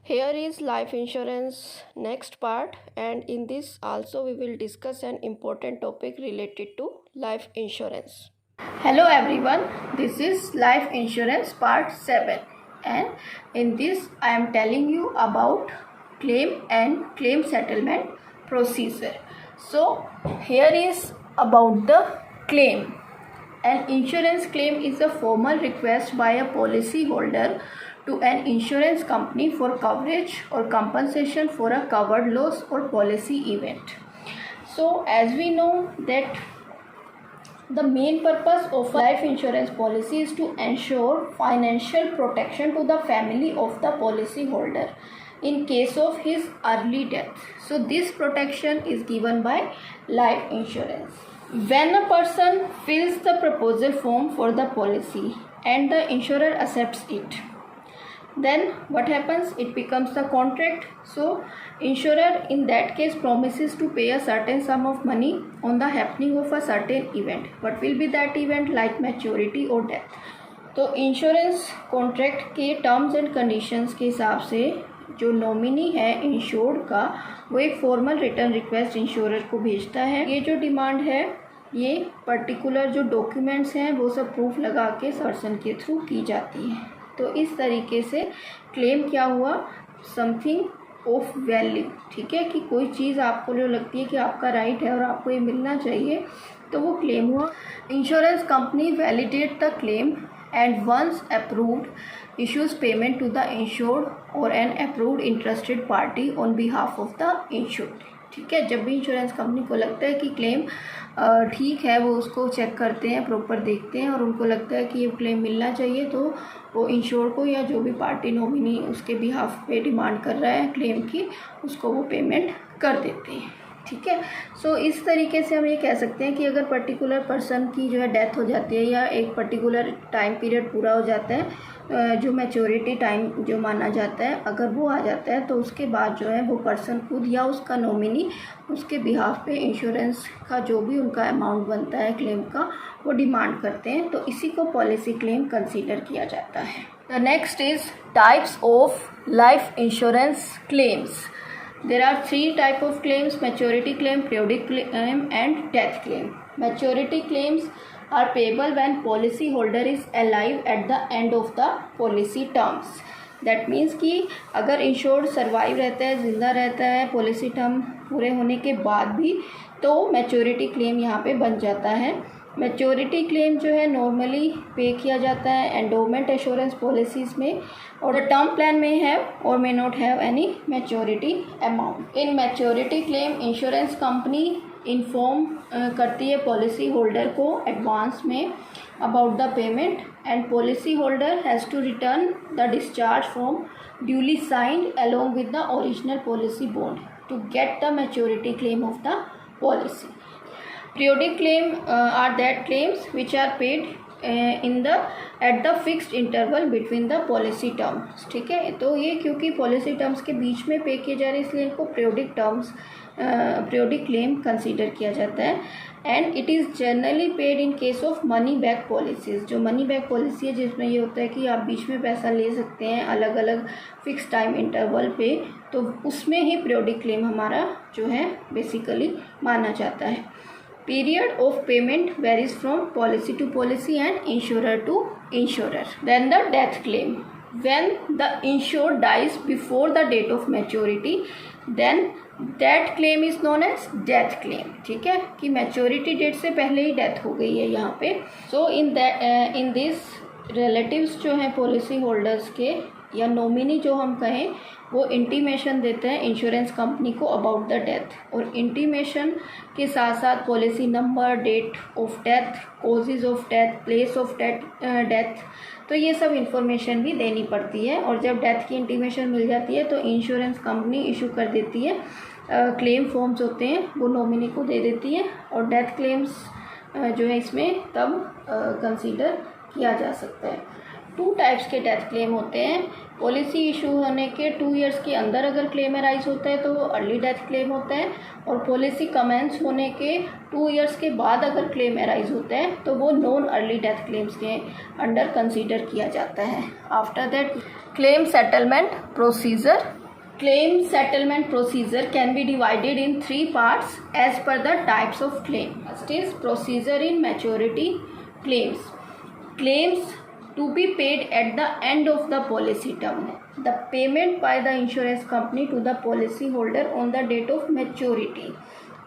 Here is life insurance next part, and in this also we will discuss an important topic related to life insurance. Hello everyone, this is life insurance part 7, and in this I am telling you about claim and claim settlement procedure. So here is about the claim. An insurance claim is a formal request by a policy holder to an insurance company for coverage or compensation for a covered loss or policy event. So as we know that the main purpose of a life insurance policy is to ensure financial protection to the family of the policy holder in case of his early death. So this protection is given by life insurance. When a person fills the proposal form for the policy and the insurer accepts it, then what happens? It becomes the contract. So insurer in that case promises to pay a certain sum of money on the happening of a certain event. What will be that event? Like maturity or death. तो insurance contract के terms and conditions के हिसाब से जो nominee है insured का, वो एक फॉर्मल रिटर्न रिक्वेस्ट इंश्योरर को भेजता है. ये जो डिमांड है ये पर्टिकुलर जो डॉक्यूमेंट्स हैं वो सब प्रूफ लगा के पर्सन के थ्रू की जाती है. तो इस तरीके से क्लेम क्या हुआ? Something of value. ठीक है, कि कोई चीज़ आपको जो लगती है कि आपका राइट है और आपको ये मिलना चाहिए, तो वो क्लेम हुआ. Insurance company validate the claim and once approved issues payment to the insured or an approved interested party on behalf of the insured. ठीक है, जब भी इंश्योरेंस कंपनी को लगता है कि क्लेम ठीक है, वो उसको चेक करते हैं, प्रॉपर देखते हैं और उनको लगता है कि ये क्लेम मिलना चाहिए, तो वो इंश्योर को या जो भी पार्टी नॉमिनी उसके बिहाफ पे डिमांड कर रहा है क्लेम की, उसको वो पेमेंट कर देते हैं. ठीक है, सो इस तरीके से हम ये कह सकते हैं कि अगर पर्टिकुलर पर्सन की जो है डेथ हो जाती है या एक पर्टिकुलर टाइम पीरियड पूरा हो जाता है, जो मैच्योरिटी टाइम जो माना जाता है, अगर वो आ जाता है तो उसके बाद जो है वो पर्सन खुद या उसका नॉमिनी उसके बिहाफ पे इंश्योरेंस का जो भी उनका अमाउंट बनता है क्लेम का, वो डिमांड करते हैं. तो इसी को पॉलिसी क्लेम कंसीडर किया जाता है. The next is types of life insurance claims. There are 3 types of claims: maturity claim, periodic claim and death claim. Maturity claims are payable when policy holder is alive at the end of the policy terms. That means कि अगर insured survive रहता है, ज़िंदा रहता है policy term पूरे होने के बाद भी, तो मैच्योरिटी क्लेम यहाँ पे बन जाता है. मैच्योरिटी क्लेम जो है नॉर्मली पे किया जाता है एंडोमेंट एश्योरेंस पॉलिसीज़ में, और टर्म प्लान में है और may not have any maturity amount. In maturity claim insurance company inform करती है पॉलिसी होल्डर को एडवांस में about the payment, and policy holder has to return the discharge form duly signed along with the original policy bond to get the maturity claim of the policy. Periodic claim are that claims which are paid at the fixed interval between the policy terms. ठीक है, तो ये क्योंकि policy terms के बीच में पे किए जा रहे हैं इसलिए इनको periodic claim कंसीडर किया जाता है. And it is generally paid in case of money back policies. जो मनी बैक पॉलिसी है जिसमें ये होता है कि आप बीच में पैसा ले सकते हैं अलग अलग फिक्स टाइम इंटरवल पे, तो उसमें ही periodic claim हमारा जो है बेसिकली माना जाता है. Period of payment varies from policy to policy and insurer to insurer. Then the death claim. When the insured dies before the date of maturity, then that claim is known as death claim. ठीक है, कि maturity date से पहले ही death हो गई है यहाँ पे. So in this relatives जो हैं policy holders के या नॉमिनी जो हम कहें, वो इंटीमेशन देते हैं इंश्योरेंस कंपनी को अबाउट द डेथ, और इंटीमेशन के साथ साथ policy number, date of death, causes of death, place of death, तो ये सब इंफॉर्मेशन भी देनी पड़ती है. और जब डेथ की इंटीमेशन मिल जाती है तो इंश्योरेंस कंपनी इशू कर देती है, क्लेम फॉर्म्स होते हैं वो नॉमिनी को दे देती है, और डेथ क्लेम्स जो है इसमें तब कंसीडर किया जा सकता है. 2 टाइप्स के डेथ क्लेम होते हैं. पॉलिसी इशू होने के 2 इयर्स के अंदर अगर क्लेम अराइज होता है तो वो अर्ली डेथ क्लेम होता है, और पॉलिसी कमेंस होने के 2 इयर्स के बाद अगर क्लेम अराइज होता है तो वो नॉन अर्ली डेथ क्लेम्स के अंडर कंसीडर किया जाता है. After that Claim settlement procedure. Claim settlement procedure can be divided in three parts as per the types of claim. First is procedure in maturity claims. Claims to be paid at the end of the policy term. The payment by the insurance company to the policy holder on the date of maturity.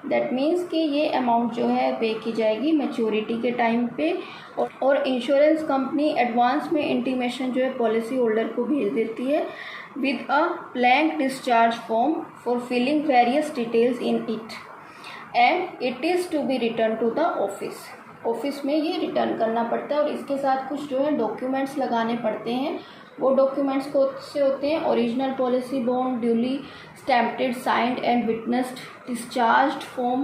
That means कि ये amount जो है पे की जाएगी maturity के time पे, और इंश्योरेंस कंपनी एडवांस में इंटीमेशन जो है पॉलिसी होल्डर को भेज देती है with a blank discharge form for filling various details in it, and it is to be return to the office में ये रिटर्न करना पड़ता है। और इसके साथ कुछ जो है डॉक्यूमेंट्स लगाने पड़ते हैं। वो डॉक्यूमेंट्स को से होते हैं original policy bond, duly stamped signed and witnessed discharge form,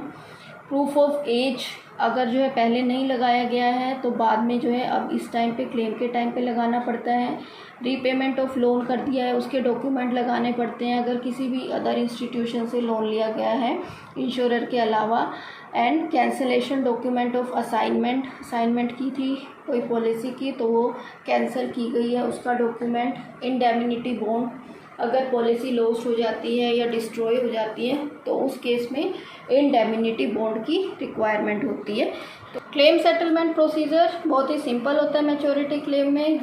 proof of age अगर जो है पहले नहीं लगाया गया है तो बाद में जो है अब इस टाइम पे क्लेम के टाइम पे लगाना पड़ता है। रीपेमेंट ऑफ लोन कर दिया है उसके डॉक्यूमेंट लगाने पड़ते हैं अगर किसी भी अदर इंस्टीट्यूशन से लोन लिया गया है इंश्योरर के अलावा। And cancellation document of assignment की थी कोई पॉलिसी की तो वो कैंसिल की गई है उसका डॉक्यूमेंट। इंडेमनिटी बॉन्ड अगर पॉलिसी लॉस हो जाती है या डिस्ट्रॉय हो जाती है तो उस केस में इंडेमनिटी बॉन्ड की रिक्वायरमेंट होती है। तो क्लेम सेटलमेंट प्रोसीजर बहुत ही सिंपल होता है मैच्योरिटी क्लेम में।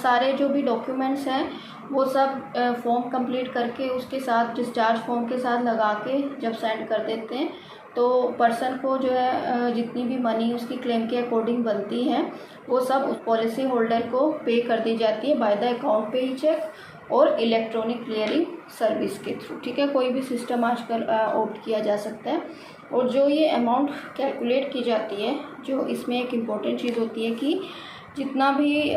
सारे जो भी डॉक्यूमेंट्स हैं वो सब फॉर्म कंप्लीट करके उसके साथ डिस्चार्ज फॉर्म के साथ लगा के जब सेंड कर देते हैं तो पर्सन को जो है जितनी भी मनी उसकी क्लेम के अकॉर्डिंग बनती है वो सब उस पॉलिसी होल्डर को पे कर दी जाती है बाय द अकाउंट पे ही चेक और इलेक्ट्रॉनिक क्लियरिंग सर्विस के थ्रू। ठीक है, कोई भी सिस्टम आजकल ऑप्ट किया जा सकता है। और जो ये अमाउंट कैलकुलेट की जाती है, जो इसमें एक इम्पॉर्टेंट चीज़ होती है कि जितना भी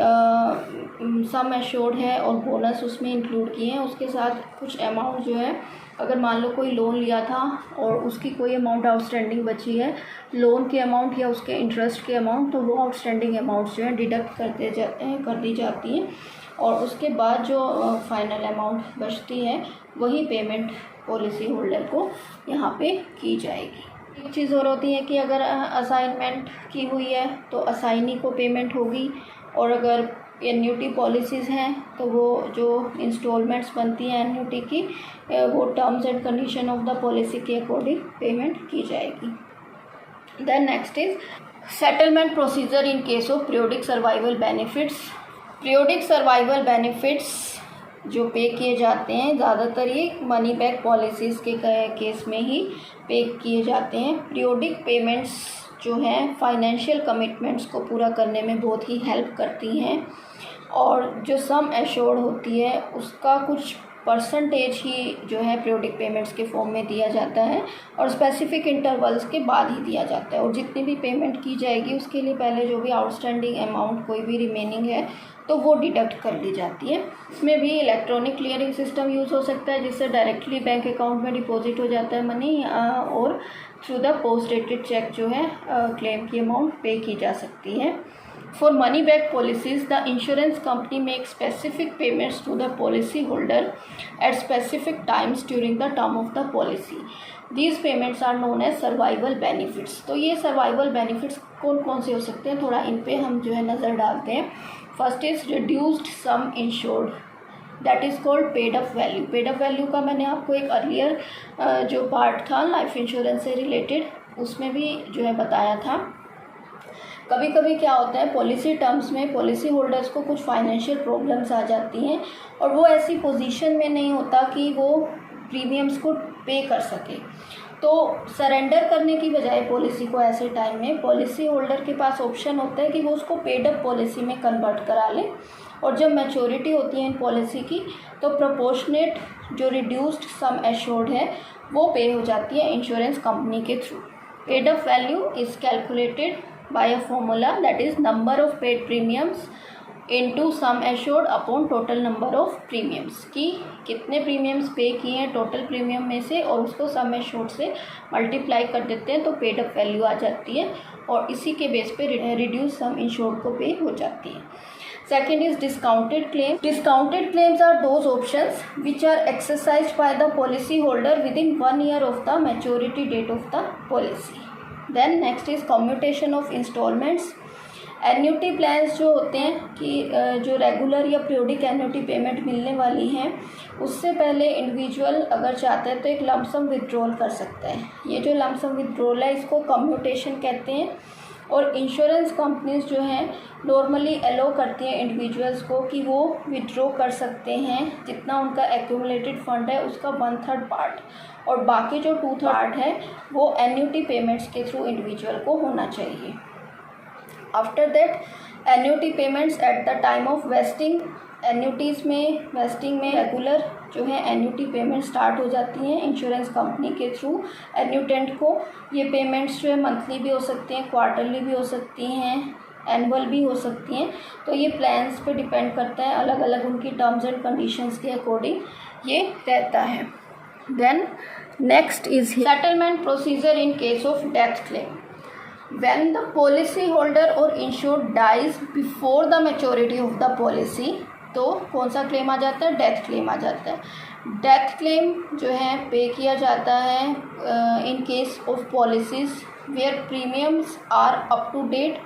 सम एश्योर्ड है और बोनस उसमें इंक्लूड किए हैं उसके साथ कुछ अमाउंट जो है अगर मान लो कोई लोन लिया था और उसकी कोई अमाउंट आउटस्टैंडिंग बची है लोन के अमाउंट या उसके इंटरेस्ट के अमाउंट, तो वो आउटस्टैंडिंग अमाउंट्स जो है डिडक्ट कर दी जाती हैं और उसके बाद जो फाइनल अमाउंट बचती है वही पेमेंट पॉलिसी होल्डर को यहाँ पे की जाएगी। एक चीज़ और होती है कि अगर असाइनमेंट की हुई है तो असाइनी को पेमेंट होगी, और अगर एन्यूटी पॉलिसीज़ हैं तो वो जो इंस्टॉलमेंट्स बनती हैं एन्यूटी की वो terms and condition of the policy के अकॉर्डिंग पेमेंट की जाएगी। Then next is settlement procedure in case of periodic survival benefits. Periodic survival benefits जो पे किए जाते हैं ज़्यादातर ये मनी बैक पॉलिसीज़ के केस में ही पे किए जाते हैं। पीरियोडिक पेमेंट्स जो हैं फाइनेंशियल कमिटमेंट्स को पूरा करने में बहुत ही हेल्प करती हैं, और जो सम एश्योर्ड होती है उसका कुछ परसेंटेज ही जो है पीरियोडिक पेमेंट्स के फॉर्म में दिया जाता है और स्पेसिफिक इंटरवल्स के बाद ही दिया जाता है। और जितनी भी पेमेंट की जाएगी उसके लिए पहले जो भी आउटस्टैंडिंग अमाउंट कोई भी रिमेनिंग है तो वो डिडक्ट कर दी जाती है। इसमें भी इलेक्ट्रॉनिक क्लियरिंग सिस्टम यूज़ हो सकता है जिससे डायरेक्टली बैंक अकाउंट में डिपॉजिट हो जाता है मनी, और through the post dated cheque जो है क्लेम की अमाउंट पे की जा सकती है। For money back policies, the insurance company makes specific payments to the policy holder at specific times during the term of the policy. These payments are known as survival benefits. तो ये survival benefits कौन कौन से हो सकते हैं, थोड़ा इन पे हम जो है नज़र डालते हैं। First is reduced sum insured, that is called paid up value. Paid up value का मैंने आपको एक अर्लियर जो पार्ट था लाइफ इंश्योरेंस से रिलेटेड उसमें भी जो है बताया था। कभी कभी क्या होता है पॉलिसी टर्म्स में पॉलिसी होल्डर्स को कुछ फाइनेंशियल प्रॉब्लम्स आ जाती हैं और वो ऐसी पोजीशन में नहीं होता कि वो प्रीमियम्स को पे कर सके, तो सरेंडर करने की बजाय पॉलिसी को ऐसे टाइम में पॉलिसी होल्डर के पास ऑप्शन होता है कि वो उसको पेड अप पॉलिसी में कन्वर्ट करा ले, और जब मैच्योरिटी होती है इन पॉलिसी की तो प्रोपोर्शनेट जो रिड्यूस्ड सम एश्योर्ड है वो पे हो जाती है इंश्योरेंस कंपनी के through. Paid up value is calculated by a formula that is number of paid premiums into sum assured upon total number of premiums, कि कितने प्रीमियम्स पे किए हैं टोटल प्रीमियम में से और उसको सम एश्योर्ड से मल्टीप्लाई कर देते हैं तो पेड अप वैल्यू आ जाती है और इसी के बेस पे रिड्यूस सम इंश्योर्ड को पे हो जाती है। Second is discounted claim. Discounted claims are those options which are exercised by the policy holder within 1 year of the maturity date of the policy. Then next is commutation of installments. Annuity plans जो होते हैं कि जो regular या periodic annuity payment मिलने वाली हैं, उससे पहले इंडिविजुअल अगर चाहता है तो एक लमसम विड्रॉल कर सकता है। ये जो लमसम विड्रॉल है इसको कम्यूटेशन कहते हैं। और इंश्योरेंस कंपनीज जो हैं नॉर्मली अलो करती हैं इंडिविजुअल्स को कि वो विड्रॉ कर सकते हैं जितना उनका एक्यूमुलेटेड फंड है उसका 1/3 पार्ट, और बाकी जो 2/3 पार्ट है वो एन्युटी पेमेंट्स के थ्रू इंडिविजुअल को होना चाहिए। After that annuity payments at the time of wasting, annuities में वेस्टिंग में रेगुलर जो है एन्युटी पेमेंट स्टार्ट हो जाती हैं इंश्योरेंस कंपनी के थ्रू एन्यूटेंट को। ये पेमेंट्स जो है मंथली भी हो सकती हैं, क्वार्टरली भी हो सकती हैं, एनुअल भी हो सकती हैं। तो ये प्लान्स पे डिपेंड करता है, अलग अलग उनकी टर्म्स एंड कंडीशंस के अकॉर्डिंग ये रहता है। Then next is settlement procedure in case of death claim. When the policy holder or insured dies before the maturity of the policy, तो कौन सा क्लेम आ जाता है? डेथ क्लेम आ जाता है। डेथ क्लेम जो है पे किया जाता है in case of policies where premiums are up to date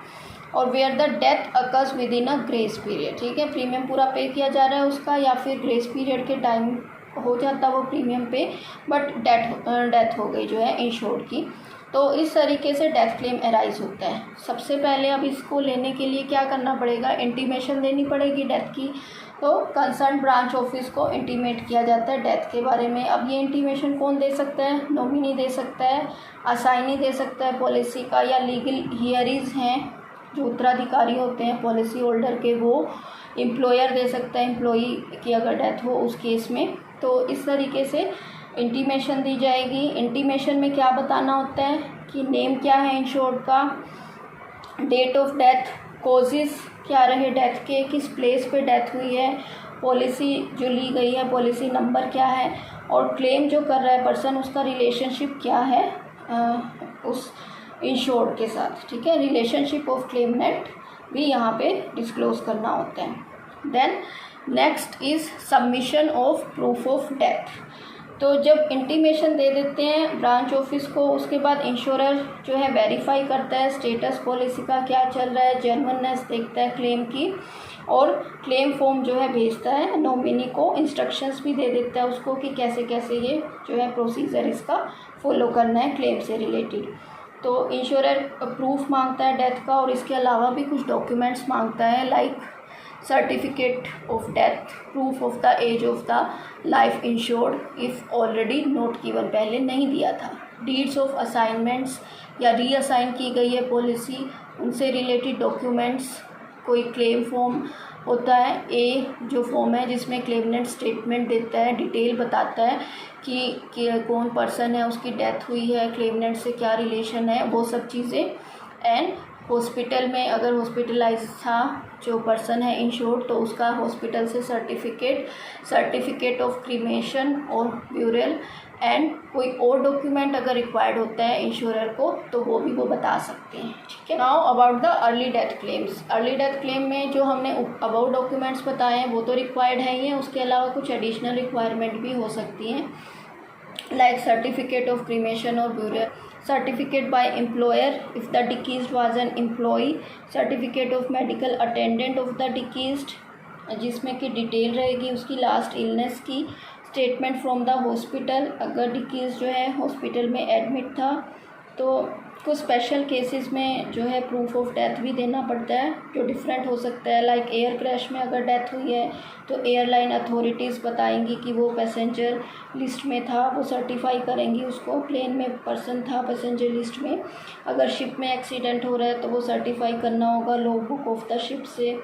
और where the death occurs within a grace period. ठीक है, प्रीमियम पूरा पे किया जा रहा है उसका, या फिर ग्रेस पीरियड के टाइम हो जाता है वो प्रीमियम पे, बट डेथ हो गई जो है इंश्योर्ड की। तो इस तरीके से डेथ क्लेम अराइज होता है। सबसे पहले अब इसको लेने के लिए क्या करना पड़ेगा? इंटीमेशन देनी पड़ेगी डेथ की। तो कंसर्न ब्रांच ऑफिस को इंटीमेट किया जाता है डेथ के बारे में। अब ये इंटीमेशन कौन दे सकता है? नॉमिनी दे सकता है, असाइनी दे सकता है पॉलिसी का, या लीगल हियरीज हैं जो उत्तराधिकारी होते हैं पॉलिसी होल्डर के, वो एम्प्लॉयर दे सकता है एम्प्लॉई की अगर डेथ हो उस केस में। तो इस तरीके से इंटीमेशन दी जाएगी। इंटीमेशन में क्या बताना होता है कि नेम क्या है इंश्योर्ड का, डेट ऑफ डेथ, कॉजेज़ क्या रहे डेथ के, किस प्लेस पे डेथ हुई है, पॉलिसी जो ली गई है पॉलिसी नंबर क्या है, और क्लेम जो कर रहा है पर्सन उसका रिलेशनशिप क्या है उस इंश्योर्ड के साथ। ठीक है, रिलेशनशिप ऑफ क्लेमनेंट भी यहाँ पे डिस्क्लोज करना होता है। Then next is submission of proof of death. तो जब इंटीमेशन दे देते हैं ब्रांच ऑफिस को, उसके बाद इंश्योरर जो है वेरीफाई करता है स्टेटस पॉलिसी का क्या चल रहा है, जेन्युइननेस देखता है क्लेम की, और क्लेम फॉर्म जो है भेजता है नॉमिनी को, इंस्ट्रक्शंस भी दे देता है उसको कि कैसे कैसे ये जो है प्रोसीजर इसका फॉलो करना है क्लेम से रिलेटेड। तो इंश्योरर प्रूफ मांगता है डेथ का, और इसके अलावा भी कुछ डॉक्यूमेंट्स मांगता है like certificate of death, proof of the age of the life insured if already not given, पहले नहीं दिया था, डीड्स ऑफ असाइनमेंट्स या रीअसाइन की गई है पॉलिसी उनसे रिलेटेड डॉक्यूमेंट्स, कोई क्लेम फॉर्म होता है ए जो फॉर्म है जिसमें क्लेमनेंट स्टेटमेंट देता है, डिटेल बताता है कि कौन पर्सन है, उसकी डेथ हुई है, क्लेमनेंट से क्या रिलेशन है, वो सब चीज़ें। एंड हॉस्पिटल में अगर हॉस्पिटलाइज था जो पर्सन है इंश्योर्ड तो उसका हॉस्पिटल से certificate of cremation or burial, and कोई और डॉक्यूमेंट अगर रिक्वायर्ड होता है इंश्योरर को तो वो भी वो बता सकते हैं। ठीक है, now about the early death claims. Early death claim में जो हमने अबाउट डॉक्यूमेंट्स बताए हैं वो तो रिक्वायर्ड है ही है, उसके अलावा कुछ एडिशनल रिक्वायरमेंट भी हो सकती हैं like certificate of cremation or burial, certificate by employer if the deceased was an employee, certificate of medical attendant of the deceased जिसमें कि डिटेल रहेगी उसकी लास्ट इलनेस की, स्टेटमेंट फ्रॉम द हॉस्पिटल अगर डिकीज जो है हॉस्पिटल में एडमिट था तो कुछ स्पेशल केसेस में जो है प्रूफ ऑफ डेथ भी देना पड़ता है जो डिफरेंट हो सकता है। लाइक एयर क्रैश में अगर डेथ हुई है तो एयरलाइन अथॉरिटीज़ बताएंगी कि वो पैसेंजर लिस्ट में था, वो सर्टिफाई करेंगी उसको, प्लेन में पर्सन था पैसेंजर लिस्ट में। अगर शिप में एक्सीडेंट हो रहा है तो वो सर्टिफाई करना होगा log book of the ship से।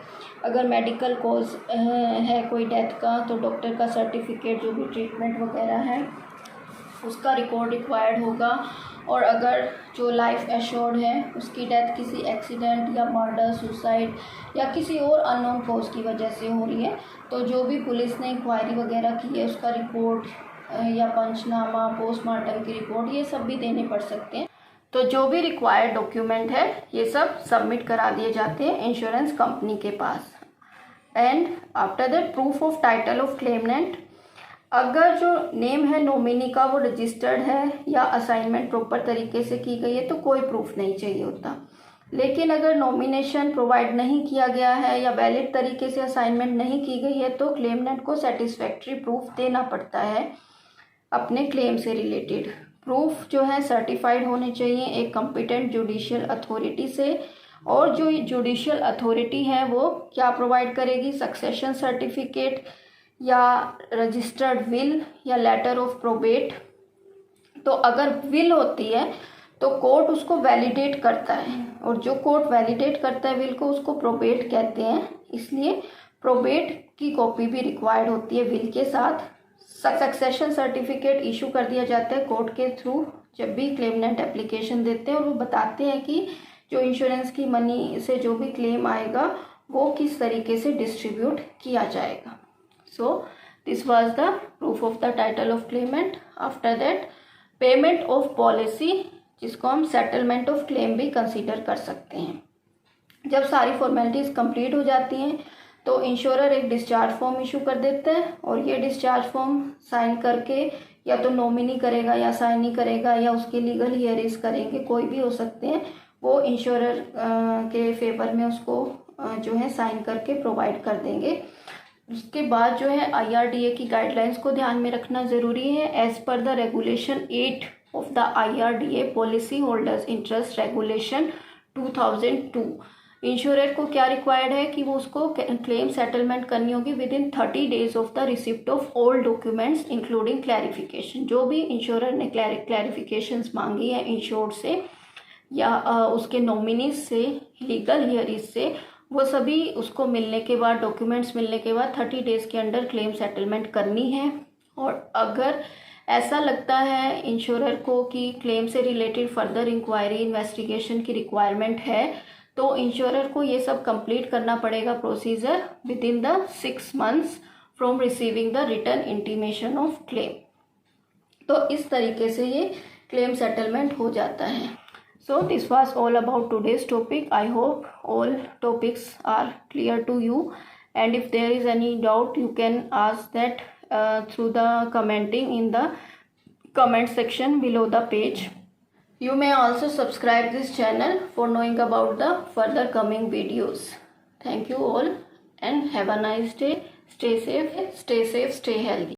अगर मेडिकल कॉज है कोई डेथ का तो डॉक्टर का सर्टिफिकेट जो भी ट्रीटमेंट वगैरह है उसका रिकॉर्ड रिक्वायर्ड होगा। और अगर जो लाइफ एश्योर्ड है उसकी डेथ किसी एक्सीडेंट या मर्डर, सुसाइड या किसी और अननोन कॉज की वजह से हो रही है तो जो भी पुलिस ने इंक्वायरी वगैरह की है उसका रिपोर्ट या पंचनामा, पोस्टमार्टम की रिपोर्ट, ये सब भी देने पड़ सकते हैं। तो जो भी रिक्वायर्ड डॉक्यूमेंट है ये सब सबमिट करा दिए जाते हैं इंश्योरेंस कंपनी के पास। And after that proof of title of claimant, अगर जो नेम है नॉमिनी का वो रजिस्टर्ड है या असाइनमेंट प्रॉपर तरीके से की गई है तो कोई प्रूफ नहीं चाहिए होता। लेकिन अगर नॉमिनेशन प्रोवाइड नहीं किया गया है या वैलिड तरीके से असाइनमेंट नहीं की गई है तो क्लेमनेंट को सेटिस्फैक्ट्री प्रूफ देना पड़ता है अपने क्लेम से रिलेटेड। प्रूफ जो है सर्टिफाइड होने चाहिए एक कॉम्पिटेंट जुडिशियल अथॉरिटी से, और जो जुडिशियल अथॉरिटी है वो क्या प्रोवाइड करेगी, सक्सेशन सर्टिफिकेट या रजिस्टर्ड विल या लेटर ऑफ प्रोबेट। तो अगर विल होती है तो कोर्ट उसको वैलिडेट करता है, और जो कोर्ट वैलिडेट करता है विल को उसको प्रोबेट कहते हैं, इसलिए प्रोबेट की कॉपी भी रिक्वायर्ड होती है विल के साथ। सक्सेशन सर्टिफिकेट इशू कर दिया जाता है कोर्ट के थ्रू जब भी क्लेमनेंट एप्लीकेशन देते हैं, और वो बताते हैं कि जो इंश्योरेंस की मनी से जो भी क्लेम आएगा वो किस तरीके से डिस्ट्रीब्यूट किया जाएगा। So this was the proof of the title of Clement. After that payment of policy, जिसको हम सेटलमेंट ऑफ क्लेम भी कंसीडर कर सकते हैं। जब सारी फॉर्मेलिटीज़ कंप्लीट हो जाती हैं तो इंश्योरर एक डिस्चार्ज फॉर्म इशू कर देता है, और ये डिस्चार्ज फॉर्म साइन करके या तो नॉमिनी करेगा या साइन नहीं करेगा या उसके लीगल हियरिंग्स करेंगे, कोई भी हो सकते हैं, वो इंश्योरर के फेवर में उसको जो है साइन करके प्रोवाइड कर देंगे। उसके बाद जो है IRDA की गाइडलाइंस को ध्यान में रखना ज़रूरी है। As per the regulation 8 of the IRDA policy holders interest regulation 2002, insurer को क्या रिक्वायर्ड है कि वो उसको क्लेम सेटलमेंट करनी होगी with in 30 days of the receipt of all documents including clarification. जो भी इंश्योरर ने क्लैरिफिकेशंस मांगी है इंश्योर्ड से या उसके नॉमिनीज से, लीगल हियरिंग से, वो सभी उसको मिलने के बाद, डॉक्यूमेंट्स मिलने के बाद 30 डेज के अंदर क्लेम सेटलमेंट करनी है। और अगर ऐसा लगता है इंश्योरर को कि क्लेम से रिलेटेड फर्दर इंक्वायरी इन्वेस्टिगेशन की रिक्वायरमेंट है तो इंश्योरर को ये सब कंप्लीट करना पड़ेगा procedure with in the 6 months from receiving the return intimation of claim. तो इस तरीके से ये क्लेम सेटलमेंट हो जाता है। So this was all about today's topic. I hope all topics are clear to you, and if there is any doubt you can ask that through the commenting in the comment section below the page. You may also subscribe this channel for knowing about the further coming videos. Thank you all and have a nice day. Stay safe, stay healthy.